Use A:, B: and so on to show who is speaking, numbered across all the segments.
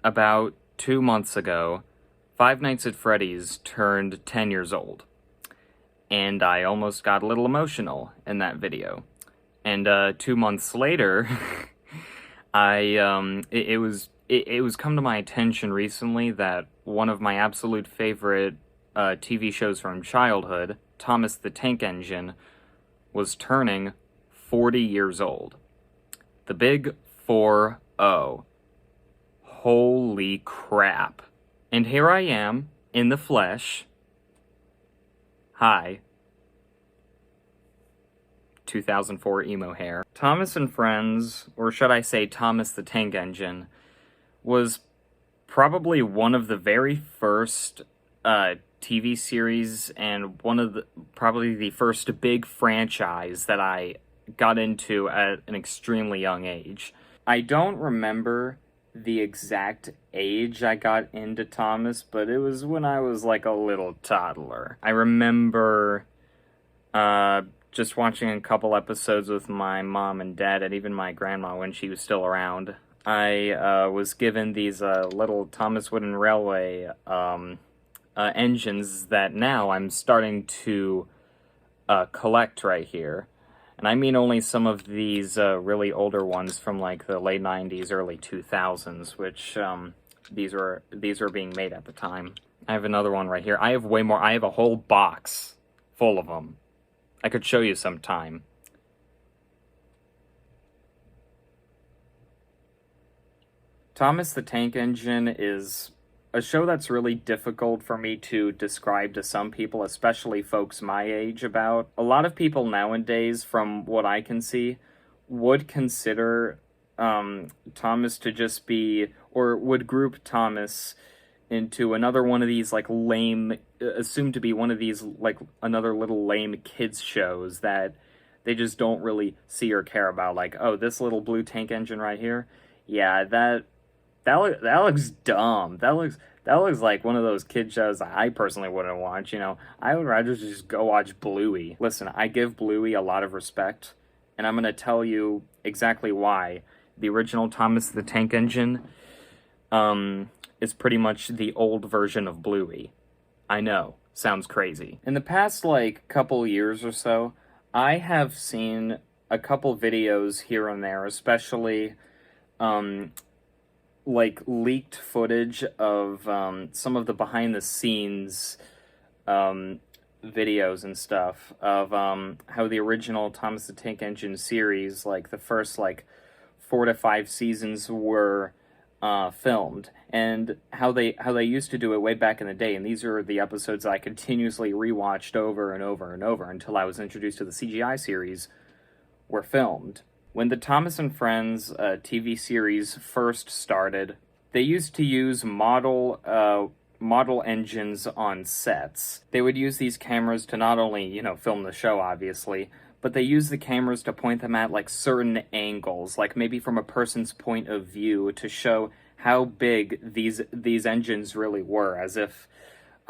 A: about 2 months ago, Five Nights at Freddy's turned 10 years old. And I almost got a little emotional in that video. And 2 months later, it was come to my attention recently that one of my absolute favorite TV shows from childhood, Thomas the Tank Engine, was turning 40 years old. The big 4-0. Holy crap. And here I am, in the flesh. Hi. 2004 emo hair. Thomas and Friends, or should I say Thomas the Tank Engine, was probably one of the very first TV series and probably the first big franchise that I got into at an extremely young age. I don't remember the exact age I got into Thomas, but it was when I was like a little toddler. I remember just watching a couple episodes with my mom and dad, and even my grandma when she was still around. I was given these little Thomas Wooden Railway engines that now I'm starting to collect right here. And I mean only some of these really older ones from like the late 90s, early 2000s, which these were being made at the time. I have another one right here. I have way more. I have a whole box full of them. I could show you sometime. Thomas the Tank Engine is a show that's really difficult for me to describe to some people, especially folks my age, about. A lot of people nowadays, from what I can see, would consider Thomas to just be, or would group Thomas into another one of these, like, lame, assumed to be one of these, like, another little lame kids shows that they just don't really see or care about. Like, oh, this little blue tank engine right here? Yeah, that looks dumb. That looks like one of those kid shows I personally wouldn't watch, you know. I would rather just go watch Bluey. Listen, I give Bluey a lot of respect, and I'm going to tell you exactly why. The original Thomas the Tank Engine is pretty much the old version of Bluey. I know, sounds crazy. In the past, like, couple years or so, I have seen a couple videos here and there, especially like leaked footage of some of the behind the scenes videos and stuff of how the original Thomas the Tank Engine series, like the first like 4 to 5 seasons, were filmed, and how they used to do it way back in the day. And these are the episodes I continuously rewatched over and over and over until I was introduced to the CGI series were filmed. When the Thomas and Friends TV series first started, they used to use model engines on sets. They would use these cameras to not only, you know, film the show, obviously, but they used the cameras to point them at, like, certain angles, like maybe from a person's point of view, to show how big these engines really were, as if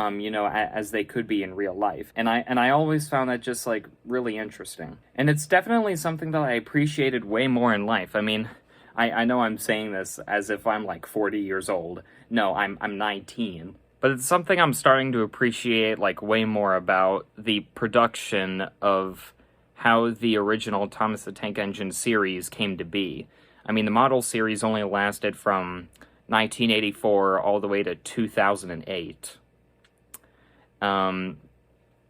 A: you know, as they could be in real life. And I always found that just, like, really interesting. And it's definitely something that I appreciated way more in life. I mean, I know I'm saying this as if I'm, like, 40 years old. No, I'm 19. But it's something I'm starting to appreciate, like, way more about the production of how the original Thomas the Tank Engine series came to be. I mean, the model series only lasted from 1984 all the way to 2008. And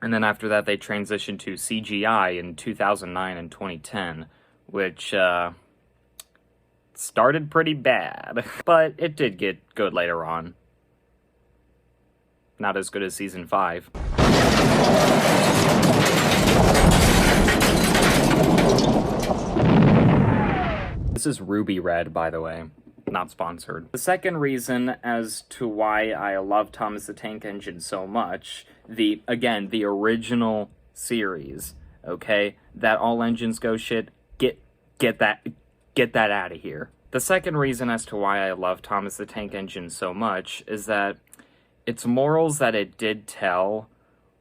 A: then after that, they transitioned to CGI in 2009 and 2010, which, started pretty bad. But it did get good later on. Not as good as Season 5. This is Ruby Red, by the way. Not sponsored. The second reason as to why I love Thomas the Tank Engine so much, the original series, okay? That all engines go shit, get that out of here. The second reason as to why I love Thomas the Tank Engine so much is that its morals that it did tell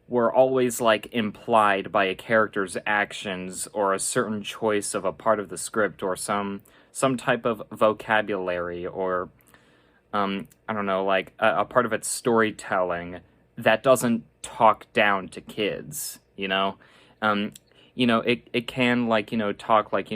A: were always, like, implied by a character's actions or a certain choice of a part of the script or some type of vocabulary or I don't know, like a part of its storytelling that doesn't talk down to kids, you know? Um, it can, like, talk, like,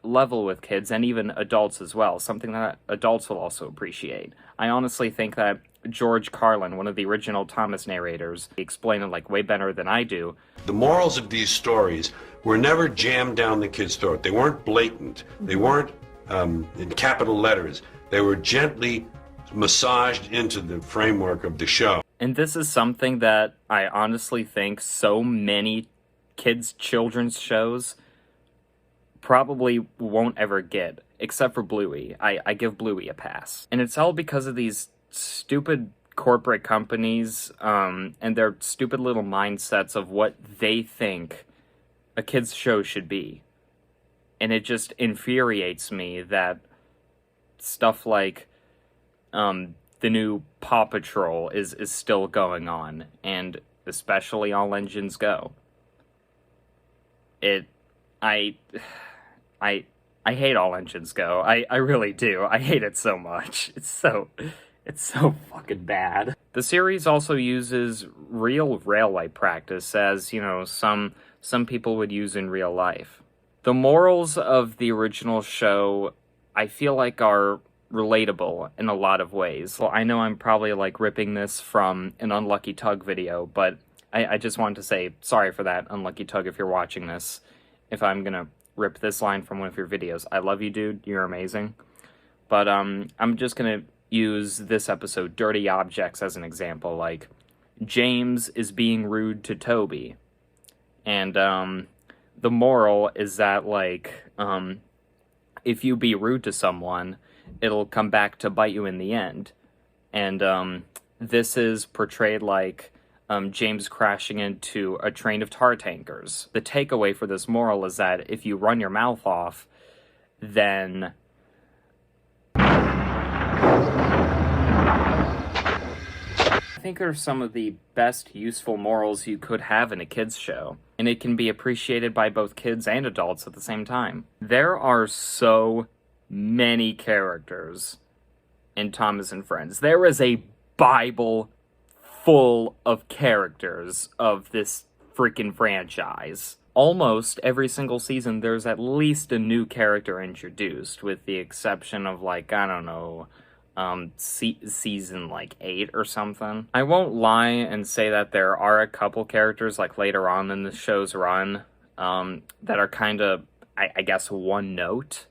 A: level with kids and even adults as well, something that adults will also appreciate. I honestly think that George Carlin, one of the original Thomas narrators, explained it, like, way better than I do.
B: The morals of these stories were never jammed down the kid's throat. They weren't blatant. They weren't in capital letters. They were gently massaged into the framework of the show.
A: And this is something that I honestly think so many children's shows probably won't ever get, except for Bluey. I give Bluey a pass. And it's all because of these stupid corporate companies, and their stupid little mindsets of what they think a kid's show should be. And it just infuriates me that stuff like, the new Paw Patrol is still going on, and especially All Engines Go. I hate All Engines Go. I really do. I hate it so much. It's so fucking bad. The series also uses real railway practice, as, some people would use in real life. The morals of the original show, I feel like, are relatable in a lot of ways. Well, I know I'm probably, like, ripping this from an Unlucky Tug video, but I just wanted to say sorry for that, Unlucky Tug, if you're watching this. If I'm gonna rip this line from one of your videos. I love you, dude. You're amazing. But, I'm just gonna use this episode, Dirty Objects, as an example. Like, James is being rude to Toby. And, the moral is that, like, if you be rude to someone, it'll come back to bite you in the end. And, this is portrayed like, James crashing into a train of tar tankers. The takeaway for this moral is that if you run your mouth off, then I think are some of the best useful morals you could have in a kids show, and it can be appreciated by both kids and adults at the same time. There are so many characters in Thomas and Friends. There is a Bible full of characters of this freaking franchise. Almost every single season, there's at least a new character introduced, with the exception of, like, I don't know, season, like, 8 or something. I won't lie and say that there are a couple characters, like, later on in the show's run, that are kind of, I guess, one note.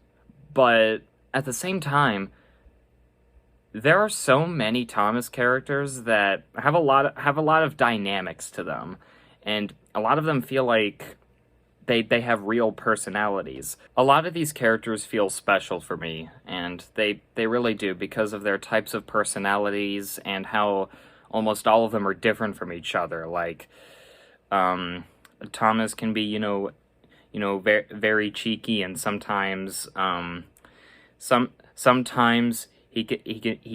A: But at the same time, there are so many Thomas characters that have a lot of dynamics to them, and a lot of them feel like they have real personalities. A lot of these characters feel special for me, and they really do, because of their types of personalities and how almost all of them are different from each other. Like, Thomas can be, very, very cheeky, and sometimes, sometimes he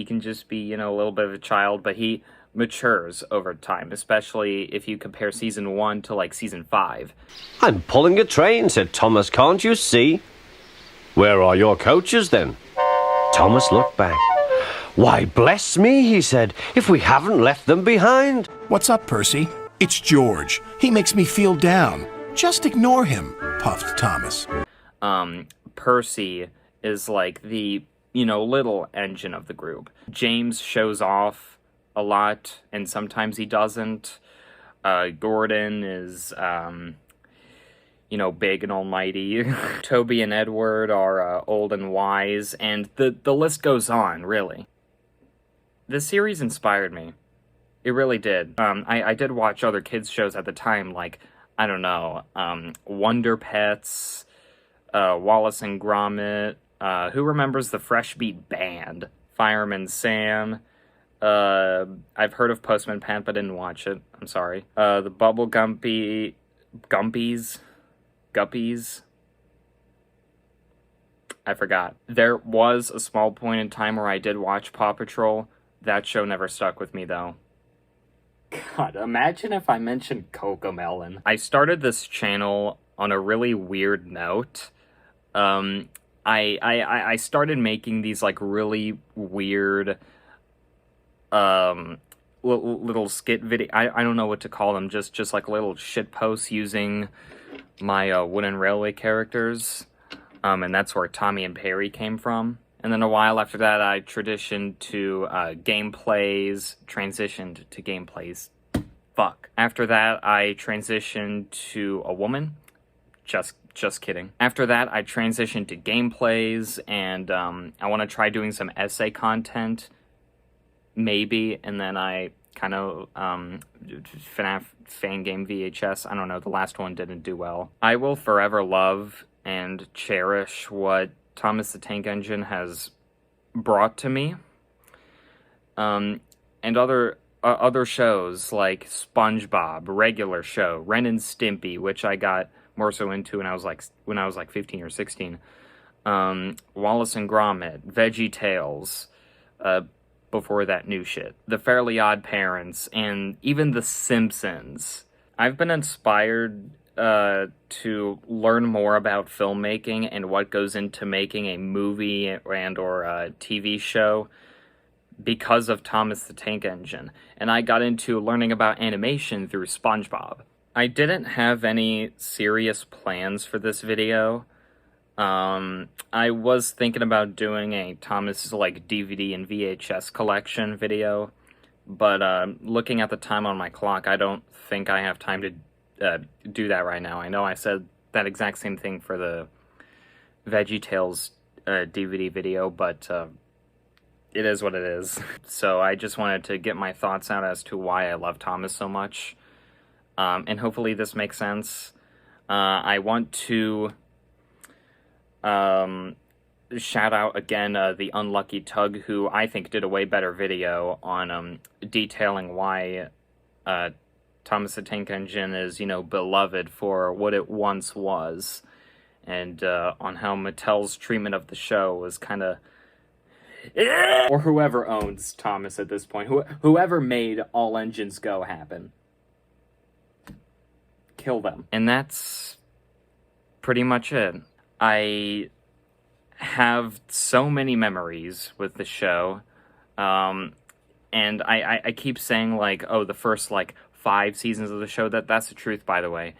A: can just be, a little bit of a child, but he matures over time, especially if you compare season 1 to, like, season 5.
C: "I'm pulling a train," said Thomas, "can't you see?" "Where are your coaches, then?" Thomas looked back. "Why, bless me," he said, "if we haven't left them behind."
D: "What's up, Percy?" "It's George. He makes me feel down. Just ignore him," puffed Thomas.
A: Percy is, like, the, little engine of the group. James shows off a lot, and sometimes he doesn't. Gordon is, big and almighty. Toby and Edward are old and wise, and the list goes on, really. This series inspired me. It really did. I did watch other kids' shows at the time, like, I don't know, Wonder Pets, Wallace and Gromit, who remembers the Fresh Beat Band? Fireman Sam. I've heard of Postman Pat, but didn't watch it. I'm sorry. The Bubble Guppies. I forgot. There was a small point in time where I did watch Paw Patrol. That show never stuck with me, though. God, imagine if I mentioned Cocomelon. I started this channel on a really weird note. I started making these like really weird little skit video. I don't know what to call them, just like little shit posts using my Wooden Railway characters, and that's where Tommy and Perry came from. And then a while after that, I transitioned to transitioned to gameplays. Fuck. After that, I transitioned to a woman. Just kidding. After that, I transitioned to gameplays, and I want to try doing some essay content, maybe, and then I kind of FNAF fan game VHS. I don't know, the last one didn't do well. I will forever love and cherish what Thomas the Tank Engine has brought to me, and other shows like SpongeBob, regular show, Ren and Stimpy, which I got more so into when I was like 15 or 16. Wallace and Gromit, Veggie Tales, before that new shit, The Fairly Odd Parents, and even The Simpsons. I've been inspired to learn more about filmmaking and what goes into making a movie and or a TV show because of Thomas the Tank Engine, and I got into learning about animation through SpongeBob. I didn't have any serious plans for this video. I was thinking about doing a Thomas like DVD and VHS collection video, but looking at the time on my clock, I don't think I have time to do that right now. I know I said that exact same thing for the VeggieTales DVD video, but it is what it is. So I just wanted to get my thoughts out as to why I love Thomas so much, and hopefully this makes sense. I want to shout out again the Unlucky Tug, who I think did a way better video on detailing why Thomas the Tank Engine is, you know, beloved for what it once was, and on how Mattel's treatment of the show was kind of, or whoever owns Thomas at this point, whoever made All Engines Go happen, kill them. And that's pretty much it. I have so many memories with the show, and I keep saying, like, oh, the first, like, 5 seasons of the show. That's the truth, by the way.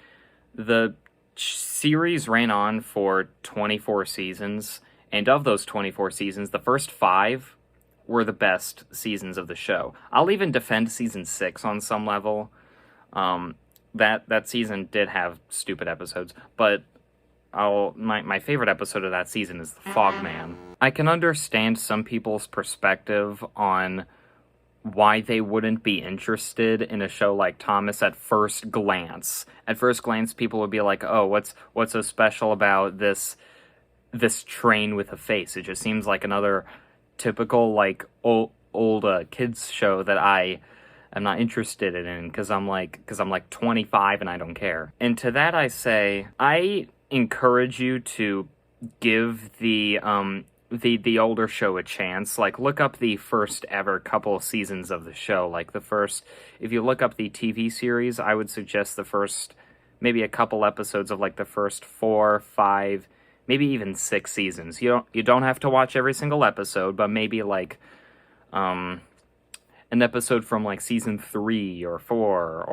A: The series ran on for 24 seasons, and of those 24 seasons, the first 5 were the best seasons of the show. I'll even defend season 6 on some level. That season did have stupid episodes, but my favorite episode of that season is the Fogman. I can understand some people's perspective on why they wouldn't be interested in a show like Thomas at first glance. At first glance, people would be like, oh, what's so special about this train with a face? It just seems like another typical, like, old kids show that I am not interested in, because I'm like 25 and I don't care. And to that I say, I encourage you to give the older show a chance. Like, look up the first ever couple seasons of the show. Like, if you look up the TV series, I would suggest the first, maybe a couple episodes of like the first 4, 5, maybe even 6 seasons. You don't have to watch every single episode, but maybe like an episode from like season 3 or 4,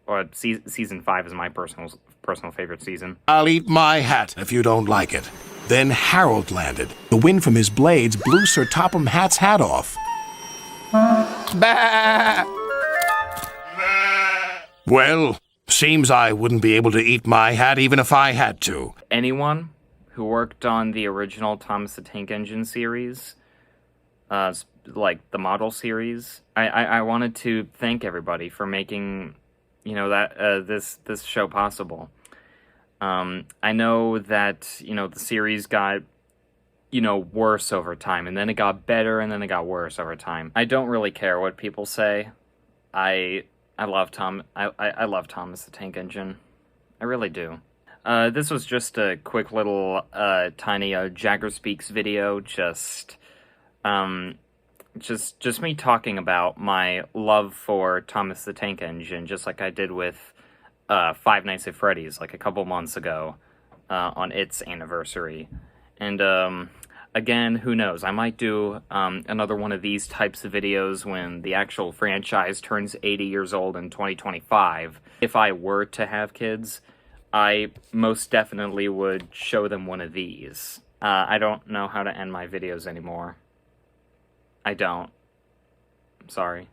A: or season 5 is my personal favorite season.
D: I'll eat my hat if you don't like it. Then Harold landed. The wind from his blades blew Sir Topham Hatt's hat off. Bah! Well, seems I wouldn't be able to eat my hat even if I had to.
A: Anyone who worked on the original Thomas the Tank Engine series, like the model series, I wanted to thank everybody for making, you know, that this show possible. I know that, you know, the series got, you know, worse over time, and then it got better, and then it got worse over time. I don't really care what people say. I love I love Thomas the Tank Engine. I really do. This was just a quick little tiny Jagger Speaks video, just me talking about my love for Thomas the Tank Engine, just like I did with Five Nights at Freddy's like a couple months ago on its anniversary. And, again, who knows? I might do another one of these types of videos when the actual franchise turns 80 years old in 2025. If I were to have kids, I most definitely would show them one of these. I don't know how to end my videos anymore. I don't. I'm sorry.